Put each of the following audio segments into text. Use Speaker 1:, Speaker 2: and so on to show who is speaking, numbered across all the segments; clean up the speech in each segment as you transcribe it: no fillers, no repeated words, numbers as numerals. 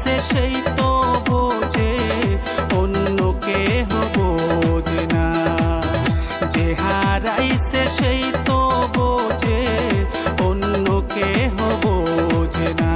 Speaker 1: হারাইছে সেই তো বোঝে, অন্য কেহ বোঝে না। যে হারাইছে সেই তো বোঝে, অন্য কেহ বোঝে না।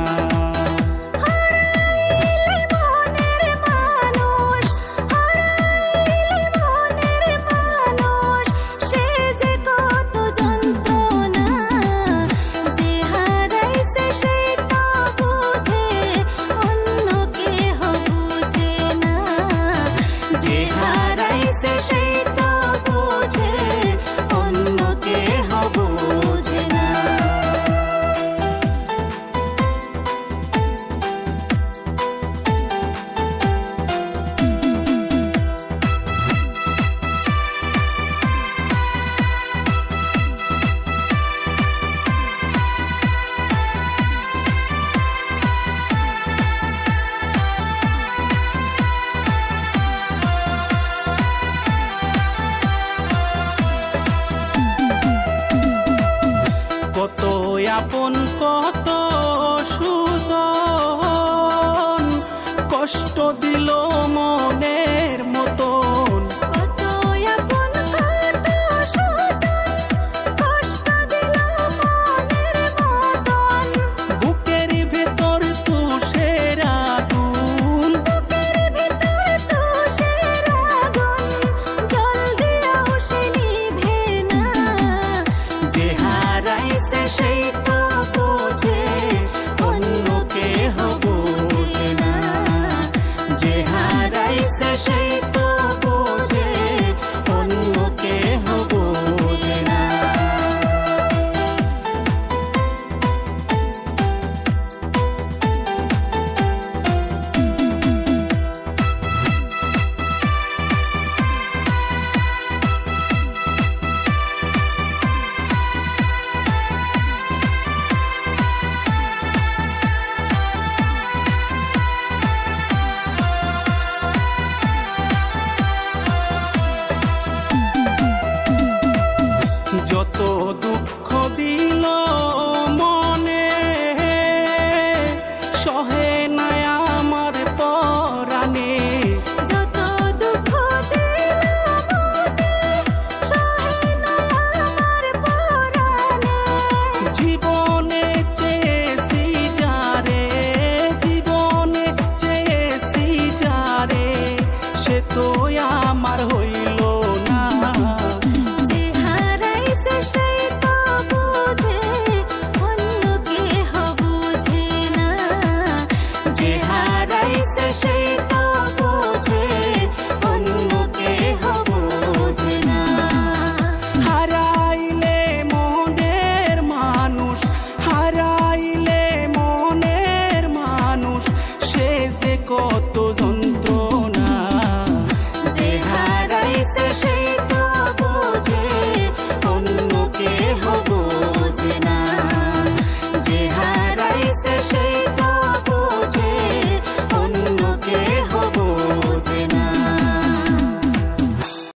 Speaker 1: কত আপন কত সুজন, কষ্ট দিল মনের মতন।
Speaker 2: কত আপন কত সুজন, কষ্ট দিল মনের মতন।
Speaker 1: বুকের ভেতর তুষের আগুন,
Speaker 2: বুকের ভিতর তুষের আগুন, জল দিয়েও সে নিভে না।
Speaker 1: যে হারাইছে সেই তো বোঝে, অন্য কেহ বোঝে না। যে হারাইছে সেই তো বোঝে, অন্য কেহ বোঝে না। যত দুঃখ দিল মনে, সহে না আমার পরাণে।
Speaker 2: যত দুঃখ দিল মনে, সহে না আমার পরাণে।
Speaker 1: জীবনে চেয়েছি যারে, জীবনে চেয়েছি যারে, সে তো আমার হইল না।
Speaker 2: যে হারাইছে সেই তো বোঝে, অন্য কেহ বোঝে না।
Speaker 1: যে হারাইছে সেই তো বোঝে, অন্য কেহ বোঝে না। হারাইলে মনের মানুষ, হারাইলে মনের মানুষ, সে যে কত